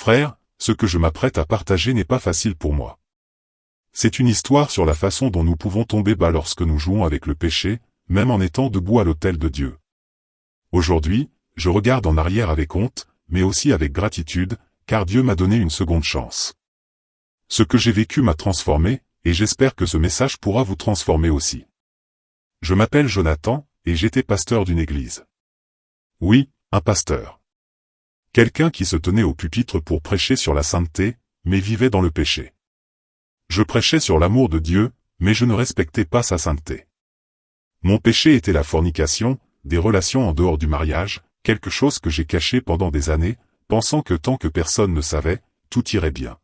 Frère, ce que je m'apprête à partager n'est pas facile pour moi. C'est une histoire sur la façon dont nous pouvons tomber bas lorsque nous jouons avec le péché, même en étant debout à l'autel de Dieu. Aujourd'hui, je regarde en arrière avec honte, mais aussi avec gratitude, car Dieu m'a donné une seconde chance. Ce que j'ai vécu m'a transformé, et j'espère que ce message pourra vous transformer aussi. Je m'appelle Jonathan, et j'étais pasteur d'une église. Oui, un pasteur. Quelqu'un qui se tenait au pupitre pour prêcher sur la sainteté, mais vivait dans le péché. Je prêchais sur l'amour de Dieu, mais je ne respectais pas sa sainteté. Mon péché était la fornication, des relations en dehors du mariage, quelque chose que j'ai caché pendant des années, pensant que tant que personne ne savait, tout irait bien.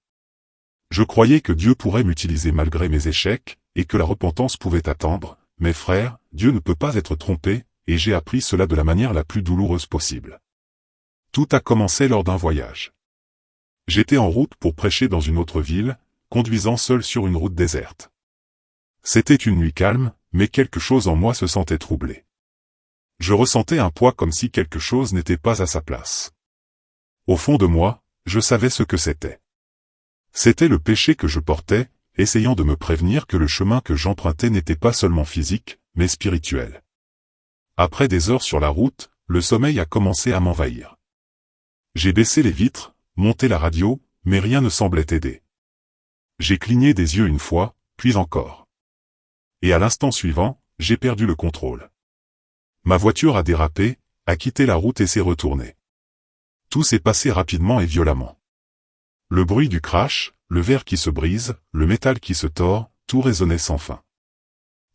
Je croyais que Dieu pourrait m'utiliser malgré mes échecs, et que la repentance pouvait attendre, mais frère, Dieu ne peut pas être trompé, et j'ai appris cela de la manière la plus douloureuse possible. Tout a commencé lors d'un voyage. J'étais en route pour prêcher dans une autre ville, conduisant seul sur une route déserte. C'était une nuit calme, mais quelque chose en moi se sentait troublé. Je ressentais un poids comme si quelque chose n'était pas à sa place. Au fond de moi, je savais ce que c'était. C'était le péché que je portais, essayant de me prévenir que le chemin que j'empruntais n'était pas seulement physique, mais spirituel. Après des heures sur la route, le sommeil a commencé à m'envahir. J'ai baissé les vitres, monté la radio, mais rien ne semblait aider. J'ai cligné des yeux une fois, puis encore. Et à l'instant suivant, j'ai perdu le contrôle. Ma voiture a dérapé, a quitté la route et s'est retournée. Tout s'est passé rapidement et violemment. Le bruit du crash, le verre qui se brise, le métal qui se tord, tout résonnait sans fin.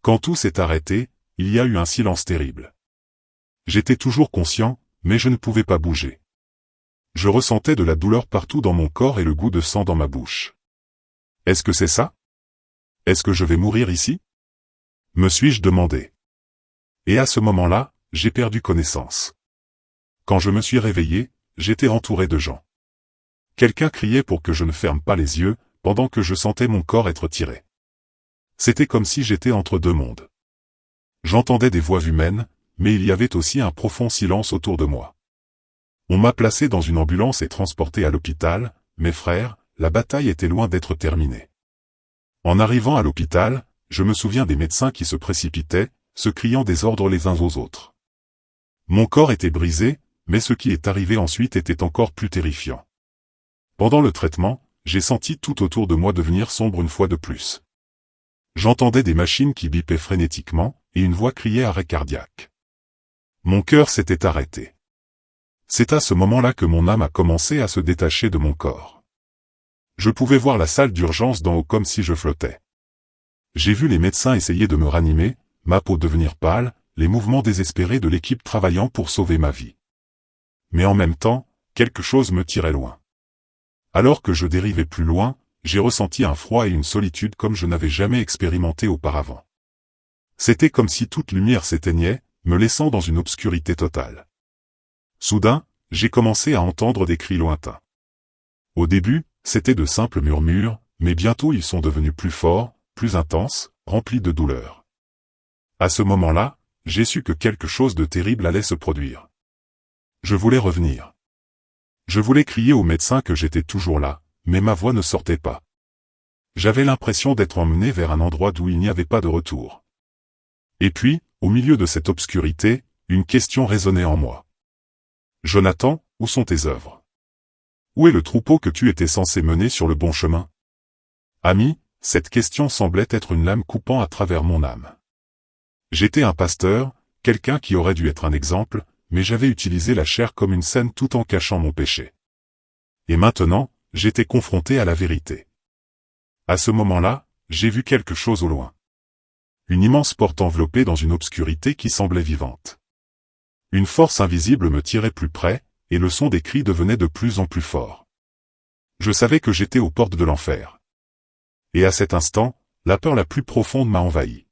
Quand tout s'est arrêté, il y a eu un silence terrible. J'étais toujours conscient, mais je ne pouvais pas bouger. Je ressentais de la douleur partout dans mon corps et le goût de sang dans ma bouche. Est-ce que c'est ça? Est-ce que je vais mourir ici? Me suis-je demandé. Et à ce moment-là, j'ai perdu connaissance. Quand je me suis réveillé, j'étais entouré de gens. Quelqu'un criait pour que je ne ferme pas les yeux, pendant que je sentais mon corps être tiré. C'était comme si j'étais entre deux mondes. J'entendais des voix humaines, mais il y avait aussi un profond silence autour de moi. On m'a placé dans une ambulance et transporté à l'hôpital, mes frères, la bataille était loin d'être terminée. En arrivant à l'hôpital, je me souviens des médecins qui se précipitaient, se criant des ordres les uns aux autres. Mon corps était brisé, mais ce qui est arrivé ensuite était encore plus terrifiant. Pendant le traitement, j'ai senti tout autour de moi devenir sombre une fois de plus. J'entendais des machines qui bipaient frénétiquement, et une voix criait arrêt cardiaque. Mon cœur s'était arrêté. C'est à ce moment-là que mon âme a commencé à se détacher de mon corps. Je pouvais voir la salle d'urgence d'en haut comme si je flottais. J'ai vu les médecins essayer de me ranimer, ma peau devenir pâle, les mouvements désespérés de l'équipe travaillant pour sauver ma vie. Mais en même temps, quelque chose me tirait loin. Alors que je dérivais plus loin, j'ai ressenti un froid et une solitude comme je n'avais jamais expérimenté auparavant. C'était comme si toute lumière s'éteignait, me laissant dans une obscurité totale. Soudain, j'ai commencé à entendre des cris lointains. Au début, c'était de simples murmures, mais bientôt ils sont devenus plus forts, plus intenses, remplis de douleur. À ce moment-là, j'ai su que quelque chose de terrible allait se produire. Je voulais revenir. Je voulais crier au médecin que j'étais toujours là, mais ma voix ne sortait pas. J'avais l'impression d'être emmené vers un endroit d'où il n'y avait pas de retour. Et puis, au milieu de cette obscurité, une question résonnait en moi. Jonathan, où sont tes œuvres? Où est le troupeau que tu étais censé mener sur le bon chemin? Ami, cette question semblait être une lame coupant à travers mon âme. J'étais un pasteur, quelqu'un qui aurait dû être un exemple, mais j'avais utilisé la chair comme une scène tout en cachant mon péché. Et maintenant, j'étais confronté à la vérité. À ce moment-là, j'ai vu quelque chose au loin. Une immense porte enveloppée dans une obscurité qui semblait vivante. Une force invisible me tirait plus près, et le son des cris devenait de plus en plus fort. Je savais que j'étais aux portes de l'enfer. Et à cet instant, la peur la plus profonde m'a envahi.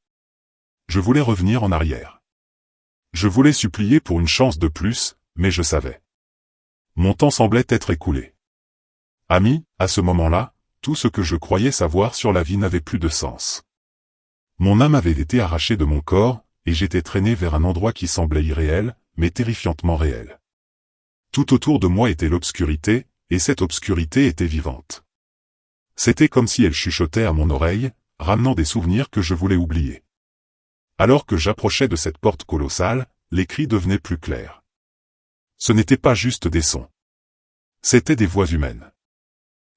Je voulais revenir en arrière. Je voulais supplier pour une chance de plus, mais je savais. Mon temps semblait être écoulé. Ami, à ce moment-là, tout ce que je croyais savoir sur la vie n'avait plus de sens. Mon âme avait été arrachée de mon corps, et j'étais traîné vers un endroit qui semblait irréel, mais terrifiantement réel. Tout autour de moi était l'obscurité, et cette obscurité était vivante. C'était comme si elle chuchotait à mon oreille, ramenant des souvenirs que je voulais oublier. Alors que j'approchais de cette porte colossale, les cris devenaient plus clairs. Ce n'étaient pas juste des sons. C'étaient des voix humaines.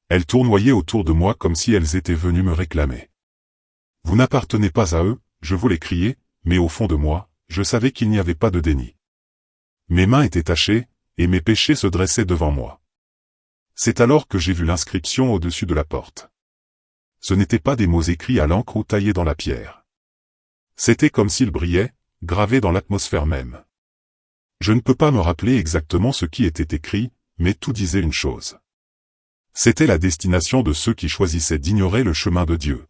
Elles tournoyaient autour de moi comme si elles étaient venues me réclamer. Vous n'appartenez pas à eux, je voulais crier, mais au fond de moi, je savais qu'il n'y avait pas de déni. Mes mains étaient tachées, et mes péchés se dressaient devant moi. C'est alors que j'ai vu l'inscription au-dessus de la porte. Ce n'étaient pas des mots écrits à l'encre ou taillés dans la pierre. C'était comme s'ils brillaient, gravés dans l'atmosphère même. Je ne peux pas me rappeler exactement ce qui était écrit, mais tout disait une chose. C'était la destination de ceux qui choisissaient d'ignorer le chemin de Dieu.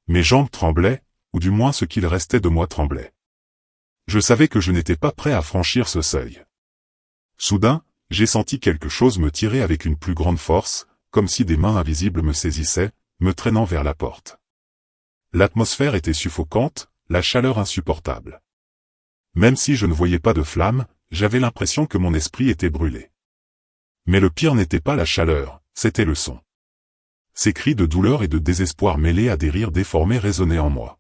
Mes jambes tremblaient, ou du moins ce qu'il restait de moi tremblait. Je savais que je n'étais pas prêt à franchir ce seuil. Soudain, j'ai senti quelque chose me tirer avec une plus grande force, comme si des mains invisibles me saisissaient, me traînant vers la porte. L'atmosphère était suffocante, la chaleur insupportable. Même si je ne voyais pas de flamme, j'avais l'impression que mon esprit était brûlé. Mais le pire n'était pas la chaleur, c'était le son. Ces cris de douleur et de désespoir mêlés à des rires déformés résonnaient en moi.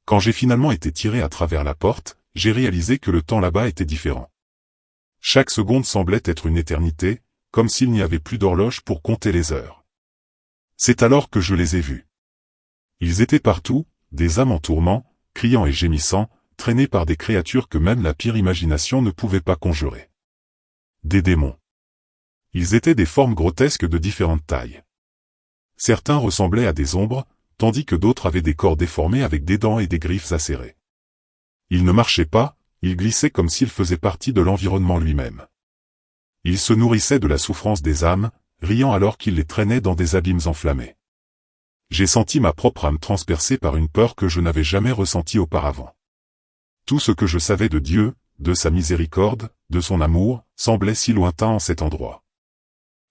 Quand j'ai finalement été tiré à travers la porte, j'ai réalisé que le temps là-bas était différent. Chaque seconde semblait être une éternité, comme s'il n'y avait plus d'horloge pour compter les heures. C'est alors que je les ai vus. Ils étaient partout, des âmes en tourment, criant et gémissant, traînés par des créatures que même la pire imagination ne pouvait pas conjurer. Des démons. Ils étaient des formes grotesques de différentes tailles. Certains ressemblaient à des ombres, tandis que d'autres avaient des corps déformés avec des dents et des griffes acérées. Ils ne marchaient pas, ils glissaient comme s'ils faisaient partie de l'environnement lui-même. Ils se nourrissaient de la souffrance des âmes, riant alors qu'ils les traînaient dans des abîmes enflammés. J'ai senti ma propre âme transpercée par une peur que je n'avais jamais ressentie auparavant. Tout ce que je savais de Dieu, de sa miséricorde, de son amour, semblait si lointain en cet endroit.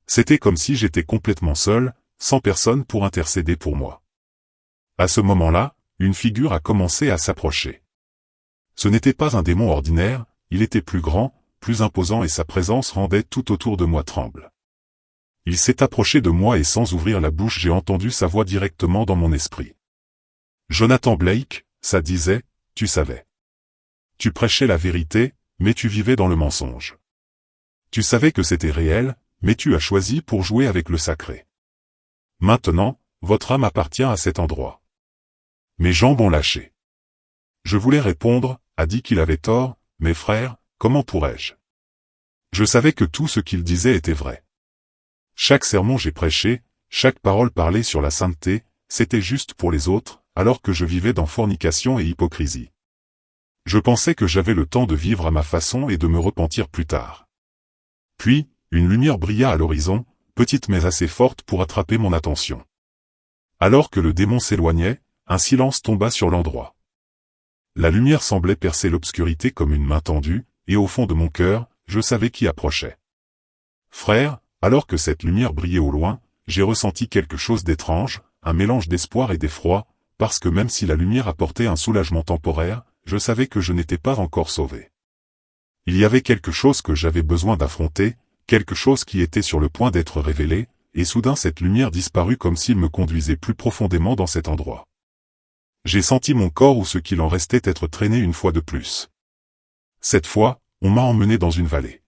C'était comme si j'étais complètement seul, sans personne pour intercéder pour moi. À ce moment-là, une figure a commencé à s'approcher. Ce n'était pas un démon ordinaire, il était plus grand, plus imposant et sa présence rendait tout autour de moi tremble. Il s'est approché de moi et sans ouvrir la bouche j'ai entendu sa voix directement dans mon esprit. Jonathan Blake, ça disait, tu savais. Tu prêchais la vérité, mais tu vivais dans le mensonge. Tu savais que c'était réel, mais tu as choisi pour jouer avec le sacré. Maintenant, votre âme appartient à cet endroit. Mes jambes ont lâché. Je voulais répondre, a dit qu'il avait tort, mes frères, comment pourrais-je? Je savais que tout ce qu'il disait était vrai. Chaque sermon j'ai prêché, chaque parole parlée sur la sainteté, c'était juste pour les autres, alors que je vivais dans fornication et hypocrisie. Je pensais que j'avais le temps de vivre à ma façon et de me repentir plus tard. Puis, une lumière brilla à l'horizon, petite mais assez forte pour attraper mon attention. Alors que le démon s'éloignait, un silence tomba sur l'endroit. La lumière semblait percer l'obscurité comme une main tendue, et au fond de mon cœur, je savais qui approchait. Frère, alors que cette lumière brillait au loin, j'ai ressenti quelque chose d'étrange, un mélange d'espoir et d'effroi, parce que même si la lumière apportait un soulagement temporaire, je savais que je n'étais pas encore sauvé. Il y avait quelque chose que j'avais besoin d'affronter, quelque chose qui était sur le point d'être révélé, et soudain cette lumière disparut comme s'il me conduisait plus profondément dans cet endroit. J'ai senti mon corps ou ce qu'il en restait être traîné une fois de plus. Cette fois, on m'a emmené dans une vallée.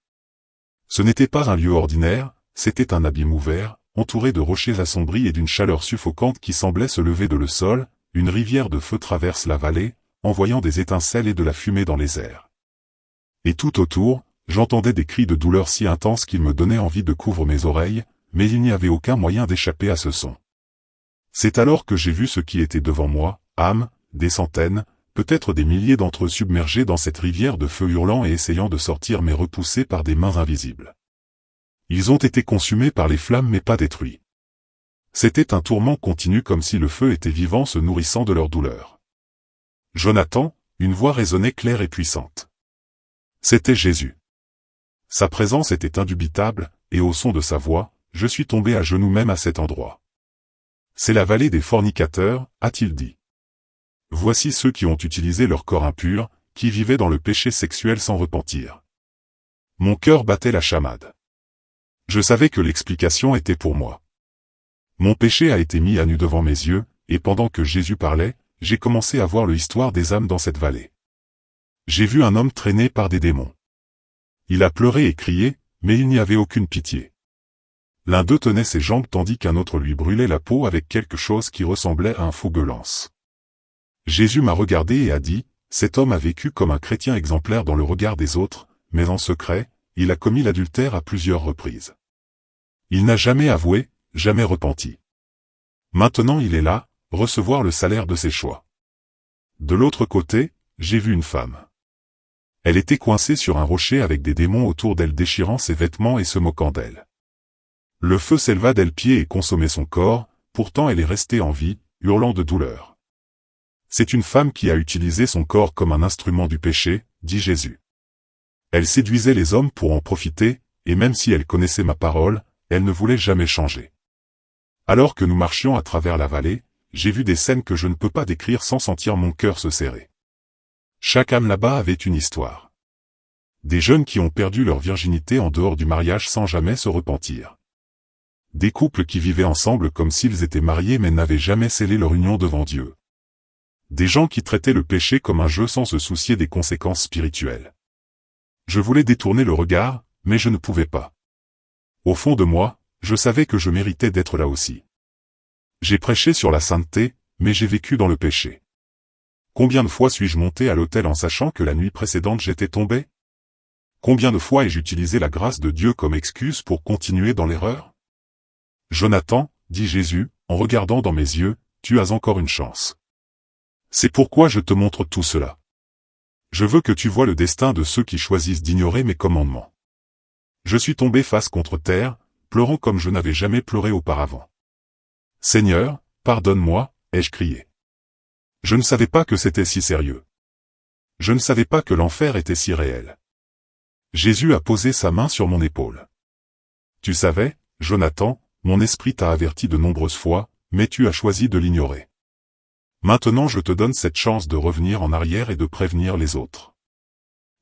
Ce n'était pas un lieu ordinaire, c'était un abîme ouvert, entouré de rochers assombris et d'une chaleur suffocante qui semblait se lever de le sol, une rivière de feu traverse la vallée, envoyant des étincelles et de la fumée dans les airs. Et tout autour, j'entendais des cris de douleur si intenses qu'ils me donnaient envie de couvrir mes oreilles, mais il n'y avait aucun moyen d'échapper à ce son. C'est alors que j'ai vu ce qui était devant moi, âmes, des centaines, peut-être des milliers d'entre eux submergés dans cette rivière de feu hurlant et essayant de sortir mais repoussés par des mains invisibles. Ils ont été consumés par les flammes mais pas détruits. C'était un tourment continu comme si le feu était vivant se nourrissant de leur douleur. Jonathan, une voix résonnait claire et puissante. C'était Jésus. Sa présence était indubitable, et au son de sa voix, je suis tombé à genoux même à cet endroit. C'est la vallée des fornicateurs, a-t-il dit. Voici ceux qui ont utilisé leur corps impur, qui vivaient dans le péché sexuel sans repentir. Mon cœur battait la chamade. Je savais que l'explication était pour moi. Mon péché a été mis à nu devant mes yeux, et pendant que Jésus parlait, j'ai commencé à voir l'histoire des âmes dans cette vallée. J'ai vu un homme traîné par des démons. Il a pleuré et crié, mais il n'y avait aucune pitié. L'un d'eux tenait ses jambes tandis qu'un autre lui brûlait la peau avec quelque chose qui ressemblait à un faux-gueulance. Jésus m'a regardé et a dit, « Cet homme a vécu comme un chrétien exemplaire dans le regard des autres, mais en secret, il a commis l'adultère à plusieurs reprises. Il n'a jamais avoué, jamais repenti. Maintenant il est là, recevoir le salaire de ses choix. » De l'autre côté, j'ai vu une femme. Elle était coincée sur un rocher avec des démons autour d'elle déchirant ses vêtements et se moquant d'elle. Le feu s'éleva d'elle pied et consommait son corps, pourtant elle est restée en vie, hurlant de douleur. C'est une femme qui a utilisé son corps comme un instrument du péché, dit Jésus. Elle séduisait les hommes pour en profiter, et même si elle connaissait ma parole, elle ne voulait jamais changer. Alors que nous marchions à travers la vallée, j'ai vu des scènes que je ne peux pas décrire sans sentir mon cœur se serrer. Chaque âme là-bas avait une histoire. Des jeunes qui ont perdu leur virginité en dehors du mariage sans jamais se repentir. Des couples qui vivaient ensemble comme s'ils étaient mariés mais n'avaient jamais scellé leur union devant Dieu. Des gens qui traitaient le péché comme un jeu sans se soucier des conséquences spirituelles. Je voulais détourner le regard, mais je ne pouvais pas. Au fond de moi, je savais que je méritais d'être là aussi. J'ai prêché sur la sainteté, mais j'ai vécu dans le péché. Combien de fois suis-je monté à l'autel en sachant que la nuit précédente j'étais tombé? Combien de fois ai-je utilisé la grâce de Dieu comme excuse pour continuer dans l'erreur? Jonathan, dit Jésus, en regardant dans mes yeux, tu as encore une chance. C'est pourquoi je te montre tout cela. Je veux que tu vois le destin de ceux qui choisissent d'ignorer mes commandements. Je suis tombé face contre terre, pleurant comme je n'avais jamais pleuré auparavant. Seigneur, pardonne-moi, ai-je crié. Je ne savais pas que c'était si sérieux. Je ne savais pas que l'enfer était si réel. Jésus a posé sa main sur mon épaule. Tu savais, Jonathan, mon esprit t'a averti de nombreuses fois, mais tu as choisi de l'ignorer. Maintenant je te donne cette chance de revenir en arrière et de prévenir les autres.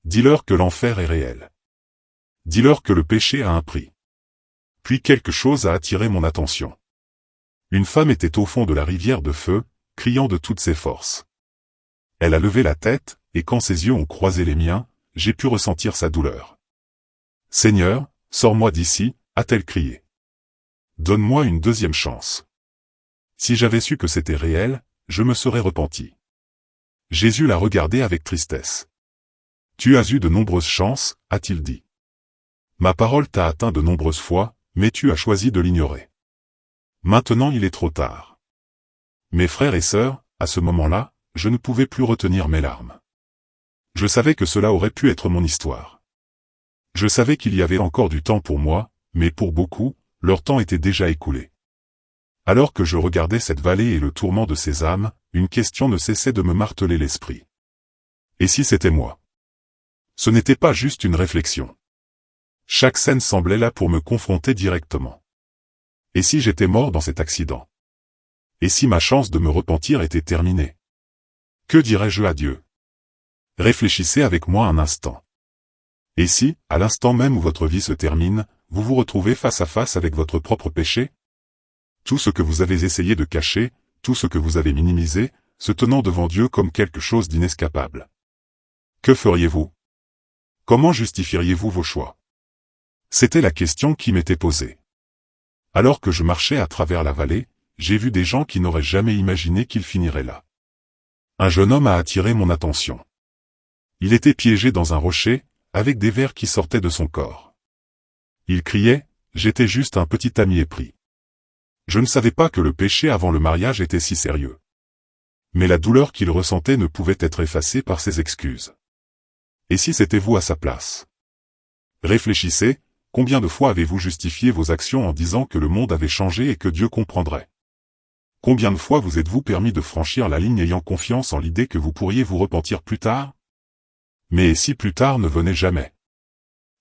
Dis-leur que l'enfer est réel. Dis-leur que le péché a un prix. Puis quelque chose a attiré mon attention. Une femme était au fond de la rivière de feu, criant de toutes ses forces. Elle a levé la tête, et quand ses yeux ont croisé les miens, j'ai pu ressentir sa douleur. « Seigneur, sors-moi d'ici » a-t-elle crié. « Donne-moi une deuxième chance. » Si j'avais su que c'était réel, je me serais repenti. Jésus l'a regardé avec tristesse. « Tu as eu de nombreuses chances, a-t-il dit. Ma parole t'a atteint de nombreuses fois, mais tu as choisi de l'ignorer. Maintenant il est trop tard. » Mes frères et sœurs, à ce moment-là, je ne pouvais plus retenir mes larmes. Je savais que cela aurait pu être mon histoire. Je savais qu'il y avait encore du temps pour moi, mais pour beaucoup, leur temps était déjà écoulé. Alors que je regardais cette vallée et le tourment de ces âmes, une question ne cessait de me marteler l'esprit. Et si c'était moi? Ce n'était pas juste une réflexion. Chaque scène semblait là pour me confronter directement. Et si j'étais mort dans cet accident? Et si ma chance de me repentir était terminée? Que dirais-je à Dieu? Réfléchissez avec moi un instant. Et si, à l'instant même où votre vie se termine, vous vous retrouvez face à face avec votre propre péché? Tout ce que vous avez essayé de cacher, tout ce que vous avez minimisé, se tenant devant Dieu comme quelque chose d'inescapable. Que feriez-vous? Comment justifieriez-vous vos choix? C'était la question qui m'était posée. Alors que je marchais à travers la vallée, j'ai vu des gens qui n'auraient jamais imaginé qu'ils finiraient là. Un jeune homme a attiré mon attention. Il était piégé dans un rocher, avec des vers qui sortaient de son corps. Il criait, « J'étais juste un petit ami épris. » Je ne savais pas que le péché avant le mariage était si sérieux. Mais la douleur qu'il ressentait ne pouvait être effacée par ses excuses. Et si c'était vous à sa place? Réfléchissez, combien de fois avez-vous justifié vos actions en disant que le monde avait changé et que Dieu comprendrait? Combien de fois vous êtes-vous permis de franchir la ligne ayant confiance en l'idée que vous pourriez vous repentir plus tard? Mais si plus tard ne venait jamais?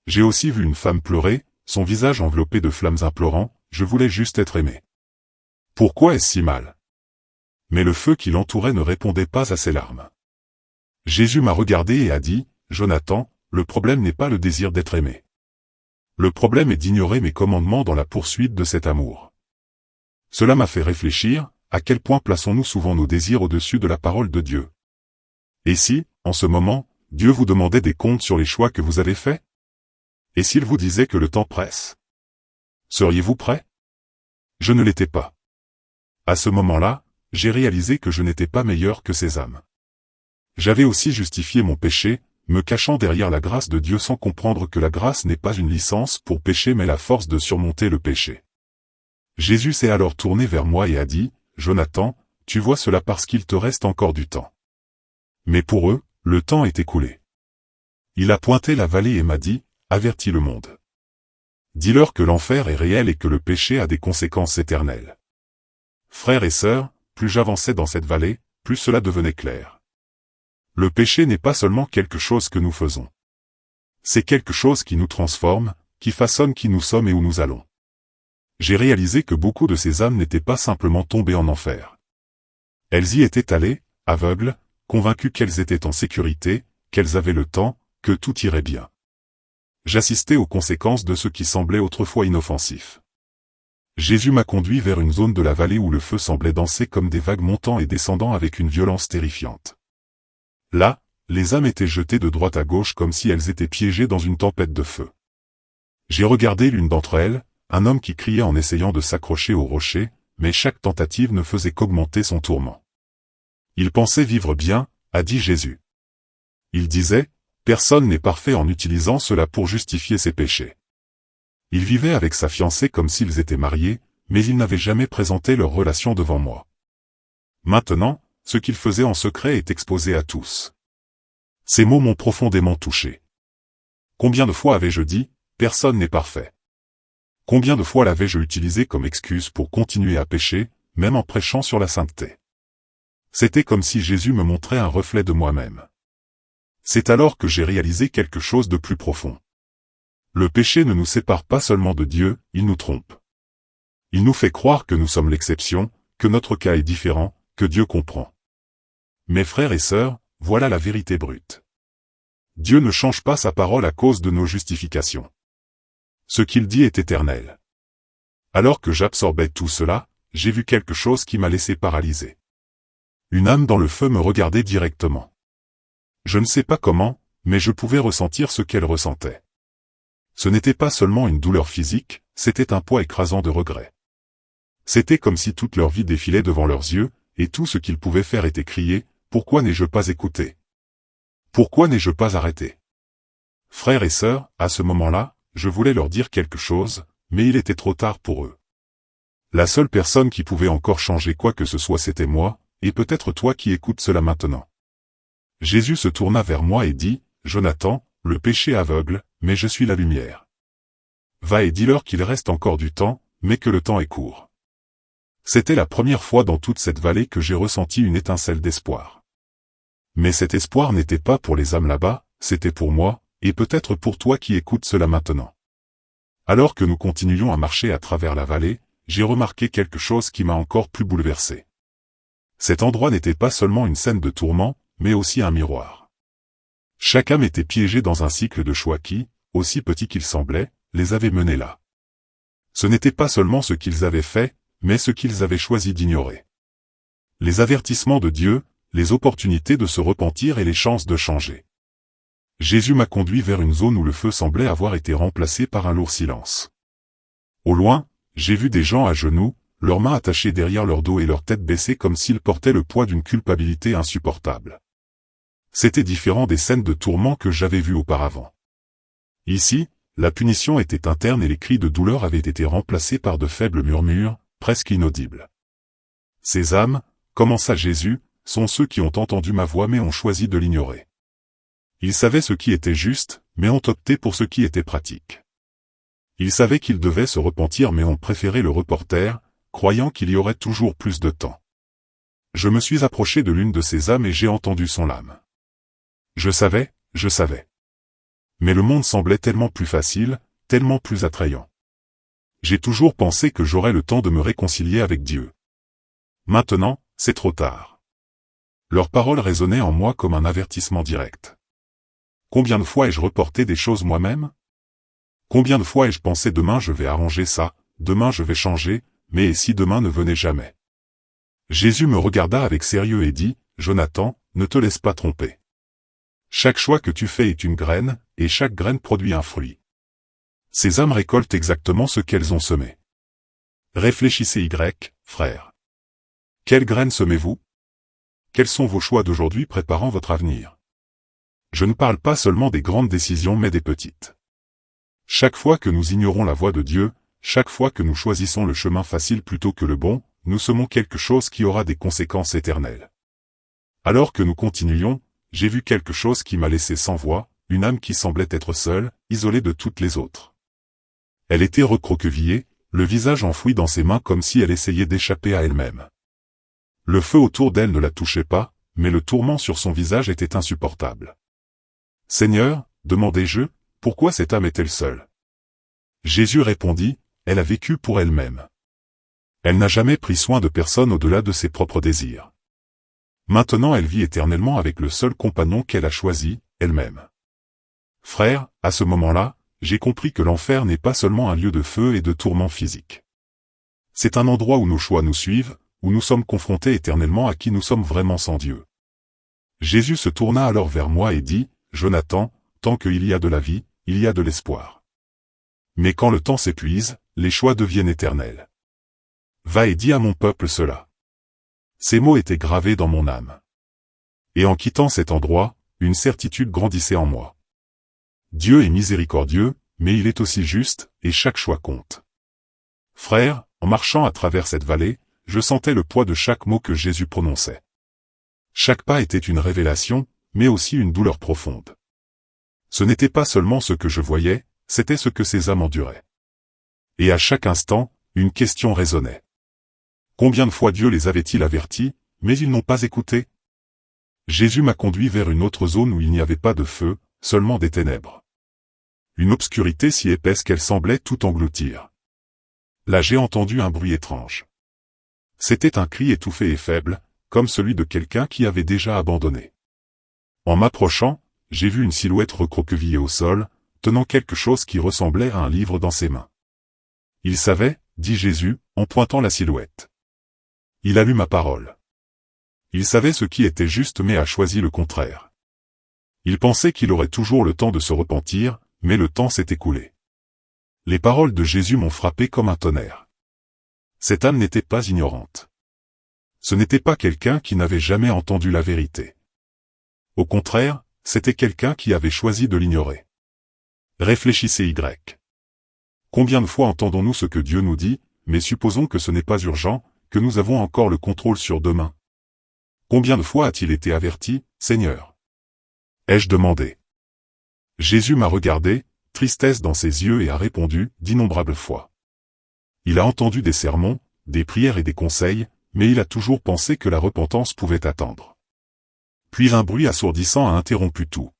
J'ai aussi vu une femme pleurer, son visage enveloppé de flammes implorant, « Je voulais juste être aimé. » Pourquoi est-ce si mal? Mais le feu qui l'entourait ne répondait pas à ses larmes. Jésus m'a regardé et a dit, « Jonathan, le problème n'est pas le désir d'être aimé. Le problème est d'ignorer mes commandements dans la poursuite de cet amour. Cela m'a fait réfléchir, à quel point plaçons-nous souvent nos désirs au-dessus de la parole de Dieu. Et si, en ce moment, Dieu vous demandait des comptes sur les choix que vous avez faits? Et s'il vous disait que le temps presse? Seriez-vous prêt? Je ne l'étais pas. À ce moment-là, j'ai réalisé que je n'étais pas meilleur que ces âmes. J'avais aussi justifié mon péché, me cachant derrière la grâce de Dieu sans comprendre que la grâce n'est pas une licence pour pécher mais la force de surmonter le péché. Jésus s'est alors tourné vers moi et a dit, « Jonathan, tu vois cela parce qu'il te reste encore du temps. » Mais pour eux, le temps est écoulé. Il a pointé la vallée et m'a dit, « Avertis le monde. Dis-leur que l'enfer est réel et que le péché a des conséquences éternelles. » Frères et sœurs, plus j'avançais dans cette vallée, plus cela devenait clair. Le péché n'est pas seulement quelque chose que nous faisons. C'est quelque chose qui nous transforme, qui façonne qui nous sommes et où nous allons. J'ai réalisé que beaucoup de ces âmes n'étaient pas simplement tombées en enfer. Elles y étaient allées, aveugles, convaincues qu'elles étaient en sécurité, qu'elles avaient le temps, que tout irait bien. J'assistais aux conséquences de ce qui semblait autrefois inoffensif. Jésus m'a conduit vers une zone de la vallée où le feu semblait danser comme des vagues montant et descendant avec une violence terrifiante. Là, les âmes étaient jetées de droite à gauche comme si elles étaient piégées dans une tempête de feu. J'ai regardé l'une d'entre elles, un homme qui criait en essayant de s'accrocher au rocher, mais chaque tentative ne faisait qu'augmenter son tourment. Il pensait vivre bien, a dit Jésus. Il disait, personne n'est parfait en utilisant cela pour justifier ses péchés. Il vivait avec sa fiancée comme s'ils étaient mariés, mais ils n'avaient jamais présenté leur relation devant moi. Maintenant, ce qu'il faisait en secret est exposé à tous. Ces mots m'ont profondément touché. Combien de fois avais-je dit, personne n'est parfait? Combien de fois l'avais-je utilisé comme excuse pour continuer à pécher, même en prêchant sur la sainteté? C'était comme si Jésus me montrait un reflet de moi-même. C'est alors que j'ai réalisé quelque chose de plus profond. Le péché ne nous sépare pas seulement de Dieu, il nous trompe. Il nous fait croire que nous sommes l'exception, que notre cas est différent, que Dieu comprend. Mes frères et sœurs, voilà la vérité brute. Dieu ne change pas sa parole à cause de nos justifications. Ce qu'il dit est éternel. Alors que j'absorbais tout cela, j'ai vu quelque chose qui m'a laissé paralysé. Une âme dans le feu me regardait directement. Je ne sais pas comment, mais je pouvais ressentir ce qu'elle ressentait. Ce n'était pas seulement une douleur physique, c'était un poids écrasant de regret. C'était comme si toute leur vie défilait devant leurs yeux, et tout ce qu'ils pouvaient faire était crier, « Pourquoi n'ai-je pas écouté? Pourquoi n'ai-je pas arrêté ?» Frères et sœurs, à ce moment-là, je voulais leur dire quelque chose, mais il était trop tard pour eux. La seule personne qui pouvait encore changer quoi que ce soit c'était moi, et peut-être toi qui écoutes cela maintenant. Jésus se tourna vers moi et dit, « Jonathan, le péché aveugle, mais je suis la lumière. Va et dis-leur qu'il reste encore du temps, mais que le temps est court. » C'était la première fois dans toute cette vallée que j'ai ressenti une étincelle d'espoir. Mais cet espoir n'était pas pour les âmes là-bas, c'était pour moi, et peut-être pour toi qui écoutes cela maintenant. Alors que nous continuions à marcher à travers la vallée, j'ai remarqué quelque chose qui m'a encore plus bouleversé. Cet endroit n'était pas seulement une scène de tourment, mais aussi un miroir. Chaque âme était piégée dans un cycle de choix qui, aussi petit qu'il semblait, les avait menés là. Ce n'était pas seulement ce qu'ils avaient fait, mais ce qu'ils avaient choisi d'ignorer. Les avertissements de Dieu, les opportunités de se repentir et les chances de changer. Jésus m'a conduit vers une zone où le feu semblait avoir été remplacé par un lourd silence. Au loin, j'ai vu des gens à genoux, leurs mains attachées derrière leur dos et leur tête baissée comme s'ils portaient le poids d'une culpabilité insupportable. C'était différent des scènes de tourment que j'avais vues auparavant. Ici, la punition était interne et les cris de douleur avaient été remplacés par de faibles murmures, presque inaudibles. Ces âmes, commença Jésus, sont ceux qui ont entendu ma voix mais ont choisi de l'ignorer. Ils savaient ce qui était juste, mais ont opté pour ce qui était pratique. Ils savaient qu'ils devaient se repentir mais ont préféré le reporter, croyant qu'il y aurait toujours plus de temps. Je me suis approché de l'une de ces âmes et j'ai entendu son lame. Je savais. Mais le monde semblait tellement plus facile, tellement plus attrayant. J'ai toujours pensé que j'aurais le temps de me réconcilier avec Dieu. Maintenant, c'est trop tard. Leurs paroles résonnaient en moi comme un avertissement direct. Combien de fois ai-je reporté des choses moi-même? Combien de fois ai-je pensé demain je vais arranger ça, demain je vais changer, mais et si demain ne venait jamais? Jésus me regarda avec sérieux et dit, Jonathan, ne te laisse pas tromper. Chaque choix que tu fais est une graine, et chaque graine produit un fruit. Ces âmes récoltent exactement ce qu'elles ont semé. Réfléchissez frères. Quelles graines semez-vous? Quels sont vos choix d'aujourd'hui préparant votre avenir? Je ne parle pas seulement des grandes décisions mais des petites. Chaque fois que nous ignorons la voie de Dieu, chaque fois que nous choisissons le chemin facile plutôt que le bon, nous semons quelque chose qui aura des conséquences éternelles. Alors que nous continuions, j'ai vu quelque chose qui m'a laissé sans voix, une âme qui semblait être seule, isolée de toutes les autres. Elle était recroquevillée, le visage enfoui dans ses mains comme si elle essayait d'échapper à elle-même. Le feu autour d'elle ne la touchait pas, mais le tourment sur son visage était insupportable. « Seigneur, demandai-je, pourquoi cette âme est-elle seule? » Jésus répondit, elle a vécu pour elle-même. Elle n'a jamais pris soin de personne au-delà de ses propres désirs. Maintenant elle vit éternellement avec le seul compagnon qu'elle a choisi, elle-même. Frère, à ce moment-là, j'ai compris que l'enfer n'est pas seulement un lieu de feu et de tourments physiques. C'est un endroit où nos choix nous suivent, où nous sommes confrontés éternellement à qui nous sommes vraiment sans Dieu. Jésus se tourna alors vers moi et dit, Jonathan, tant qu'il y a de la vie, il y a de l'espoir. Mais quand le temps s'épuise, les choix deviennent éternels. Va et dis à mon peuple cela. Ces mots étaient gravés dans mon âme. Et en quittant cet endroit, une certitude grandissait en moi. Dieu est miséricordieux, mais il est aussi juste, et chaque choix compte. Frère, en marchant à travers cette vallée, je sentais le poids de chaque mot que Jésus prononçait. Chaque pas était une révélation, mais aussi une douleur profonde. Ce n'était pas seulement ce que je voyais, c'était ce que ces âmes enduraient. Et à chaque instant, une question résonnait. Combien de fois Dieu les avait-il avertis, mais ils n'ont pas écouté? Jésus m'a conduit vers une autre zone où il n'y avait pas de feu, seulement des ténèbres. Une obscurité si épaisse qu'elle semblait tout engloutir. Là j'ai entendu un bruit étrange. C'était un cri étouffé et faible, comme celui de quelqu'un qui avait déjà abandonné. En m'approchant, j'ai vu une silhouette recroquevillée au sol, tenant quelque chose qui ressemblait à un livre dans ses mains. Il savait, dit Jésus, en pointant la silhouette. Il a lu ma parole. Il savait ce qui était juste mais a choisi le contraire. Il pensait qu'il aurait toujours le temps de se repentir, mais le temps s'est écoulé. Les paroles de Jésus m'ont frappé comme un tonnerre. Cette âme n'était pas ignorante. Ce n'était pas quelqu'un qui n'avait jamais entendu la vérité. Au contraire, c'était quelqu'un qui avait choisi de l'ignorer. Réfléchissez Combien de fois entendons-nous ce que Dieu nous dit, mais supposons que ce n'est pas urgent, que nous avons encore le contrôle sur demain. Combien de fois a-t-il été averti, Seigneur? Ai-je demandé? Jésus m'a regardé, tristesse dans ses yeux et a répondu, d'innombrables fois. Il a entendu des sermons, des prières et des conseils, mais il a toujours pensé que la repentance pouvait attendre. Puis un bruit assourdissant a interrompu tout.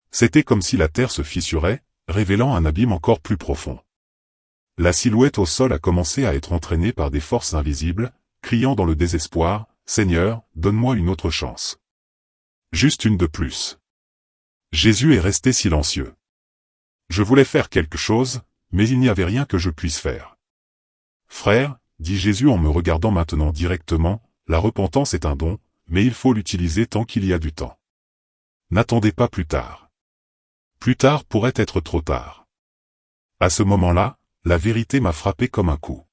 C'était comme si la terre se fissurait, révélant un abîme encore plus profond. La silhouette au sol a commencé à être entraînée par des forces invisibles, criant dans le désespoir, « Seigneur, donne-moi une autre chance. Juste une de plus. » Jésus est resté silencieux. Je voulais faire quelque chose, mais il n'y avait rien que je puisse faire. Frère, dit Jésus en me regardant maintenant directement, la repentance est un don, mais il faut l'utiliser tant qu'il y a du temps. N'attendez pas plus tard. Plus tard pourrait être trop tard. À ce moment-là, la vérité m'a frappé comme un coup.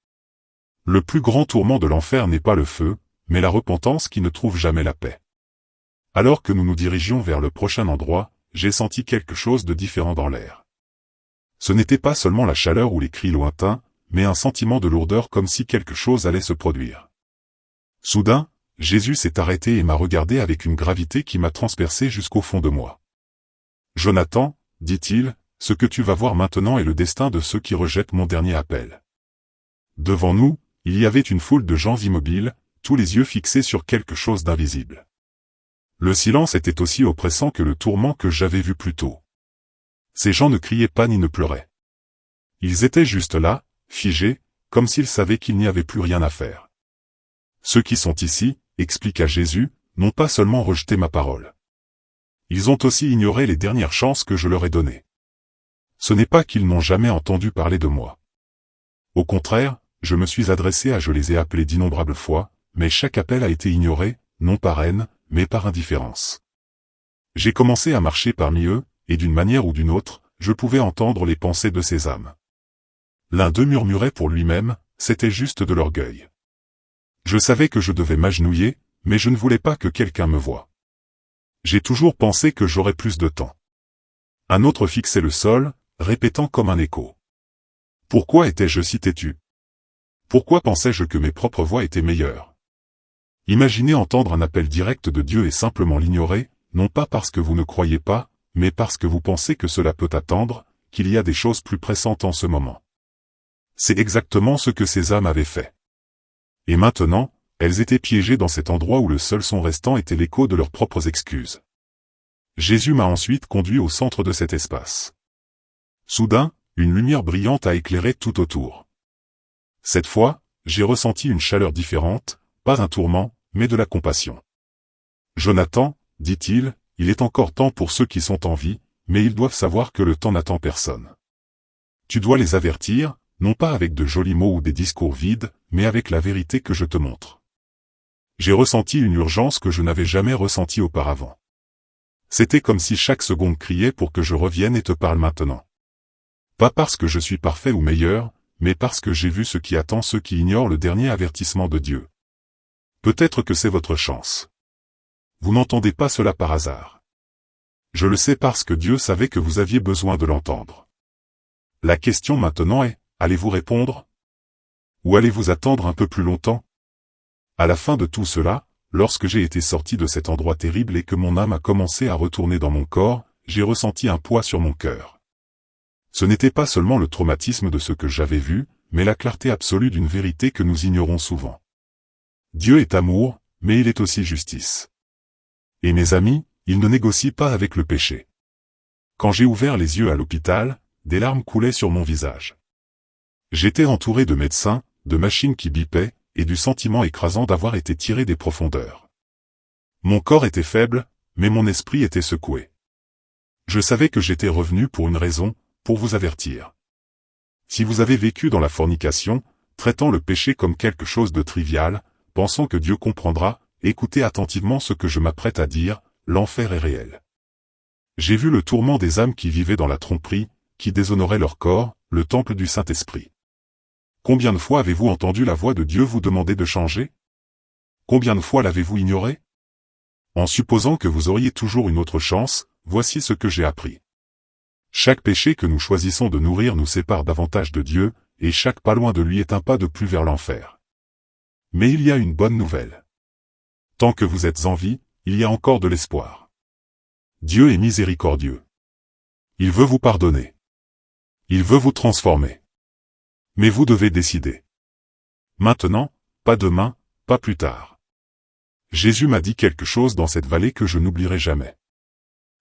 Le plus grand tourment de l'enfer n'est pas le feu, mais la repentance qui ne trouve jamais la paix. Alors que nous nous dirigions vers le prochain endroit, j'ai senti quelque chose de différent dans l'air. Ce n'était pas seulement la chaleur ou les cris lointains, mais un sentiment de lourdeur comme si quelque chose allait se produire. Soudain, Jésus s'est arrêté et m'a regardé avec une gravité qui m'a transpercé jusqu'au fond de moi. « Jonathan, dit-il, ce que tu vas voir maintenant est le destin de ceux qui rejettent mon dernier appel. » Devant nous, il y avait une foule de gens immobiles, tous les yeux fixés sur quelque chose d'invisible. Le silence était aussi oppressant que le tourment que j'avais vu plus tôt. Ces gens ne criaient pas ni ne pleuraient. Ils étaient juste là, figés, comme s'ils savaient qu'il n'y avait plus rien à faire. Ceux qui sont ici, expliqua Jésus, n'ont pas seulement rejeté ma parole. Ils ont aussi ignoré les dernières chances que je leur ai données. Ce n'est pas qu'ils n'ont jamais entendu parler de moi. Au contraire, je me suis adressé à je les ai appelés d'innombrables fois, mais chaque appel a été ignoré, non par haine, mais par indifférence. J'ai commencé à marcher parmi eux, et d'une manière ou d'une autre, je pouvais entendre les pensées de ces âmes. L'un d'eux murmurait pour lui-même, c'était juste de l'orgueil. Je savais que je devais m'agenouiller, mais je ne voulais pas que quelqu'un me voie. J'ai toujours pensé que j'aurais plus de temps. Un autre fixait le sol, répétant comme un écho. Pourquoi étais-je si têtu? Pourquoi pensais-je que mes propres voix étaient meilleures? Imaginez entendre un appel direct de Dieu et simplement l'ignorer, non pas parce que vous ne croyez pas, mais parce que vous pensez que cela peut attendre, qu'il y a des choses plus pressantes en ce moment. C'est exactement ce que ces âmes avaient fait. Et maintenant, elles étaient piégées dans cet endroit où le seul son restant était l'écho de leurs propres excuses. Jésus m'a ensuite conduit au centre de cet espace. Soudain, une lumière brillante a éclairé tout autour. Cette fois, j'ai ressenti une chaleur différente, pas un tourment, mais de la compassion. Jonathan, dit-il, il est encore temps pour ceux qui sont en vie, mais ils doivent savoir que le temps n'attend personne. Tu dois les avertir, non pas avec de jolis mots ou des discours vides, mais avec la vérité que je te montre. J'ai ressenti une urgence que je n'avais jamais ressentie auparavant. C'était comme si chaque seconde criait pour que je revienne et te parle maintenant. Pas parce que je suis parfait ou meilleur, mais parce que j'ai vu ce qui attend ceux qui ignorent le dernier avertissement de Dieu. Peut-être que c'est votre chance. Vous n'entendez pas cela par hasard. Je le sais parce que Dieu savait que vous aviez besoin de l'entendre. La question maintenant est, allez-vous répondre? Ou allez-vous attendre un peu plus longtemps? À la fin de tout cela, lorsque j'ai été sorti de cet endroit terrible et que mon âme a commencé à retourner dans mon corps, j'ai ressenti un poids sur mon cœur. Ce n'était pas seulement le traumatisme de ce que j'avais vu, mais la clarté absolue d'une vérité que nous ignorons souvent. Dieu est amour, mais il est aussi justice. Et mes amis, il ne négocie pas avec le péché. Quand j'ai ouvert les yeux à l'hôpital, des larmes coulaient sur mon visage. J'étais entouré de médecins, de machines qui bipaient, et du sentiment écrasant d'avoir été tiré des profondeurs. Mon corps était faible, mais mon esprit était secoué. Je savais que j'étais revenu pour une raison, pour vous avertir. Si vous avez vécu dans la fornication, traitant le péché comme quelque chose de trivial, pensant que Dieu comprendra, écoutez attentivement ce que je m'apprête à dire, l'enfer est réel. J'ai vu le tourment des âmes qui vivaient dans la tromperie, qui déshonoraient leur corps, le temple du Saint-Esprit. Combien de fois avez-vous entendu la voix de Dieu vous demander de changer? Combien de fois l'avez-vous ignoré? En supposant que vous auriez toujours une autre chance, voici ce que j'ai appris. Chaque péché que nous choisissons de nourrir nous sépare davantage de Dieu, et chaque pas loin de lui est un pas de plus vers l'enfer. Mais il y a une bonne nouvelle. Tant que vous êtes en vie, il y a encore de l'espoir. Dieu est miséricordieux. Il veut vous pardonner. Il veut vous transformer. Mais vous devez décider. Maintenant, pas demain, pas plus tard. Jésus m'a dit quelque chose dans cette vallée que je n'oublierai jamais.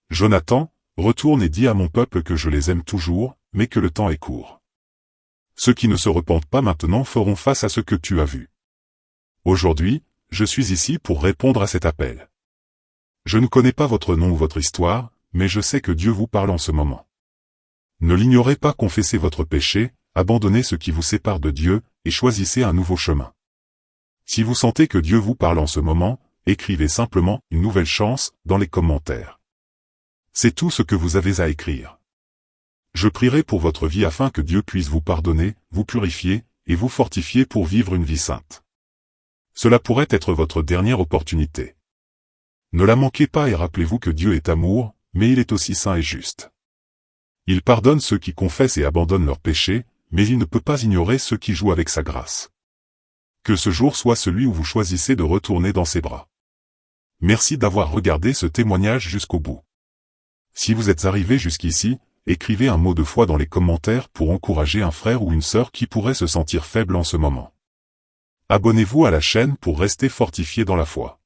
Jonathan, retourne et dis à mon peuple que je les aime toujours, mais que le temps est court. Ceux qui ne se repentent pas maintenant feront face à ce que tu as vu. Aujourd'hui, je suis ici pour répondre à cet appel. Je ne connais pas votre nom ou votre histoire, mais je sais que Dieu vous parle en ce moment. Ne l'ignorez pas, confessez votre péché, abandonnez ce qui vous sépare de Dieu, et choisissez un nouveau chemin. Si vous sentez que Dieu vous parle en ce moment, écrivez simplement « une nouvelle chance » dans les commentaires. C'est tout ce que vous avez à écrire. Je prierai pour votre vie afin que Dieu puisse vous pardonner, vous purifier, et vous fortifier pour vivre une vie sainte. Cela pourrait être votre dernière opportunité. Ne la manquez pas et rappelez-vous que Dieu est amour, mais il est aussi saint et juste. Il pardonne ceux qui confessent et abandonnent leurs péchés, mais il ne peut pas ignorer ceux qui jouent avec sa grâce. Que ce jour soit celui où vous choisissez de retourner dans ses bras. Merci d'avoir regardé ce témoignage jusqu'au bout. Si vous êtes arrivé jusqu'ici, écrivez un mot de foi dans les commentaires pour encourager un frère ou une sœur qui pourrait se sentir faible en ce moment. Abonnez-vous à la chaîne pour rester fortifié dans la foi.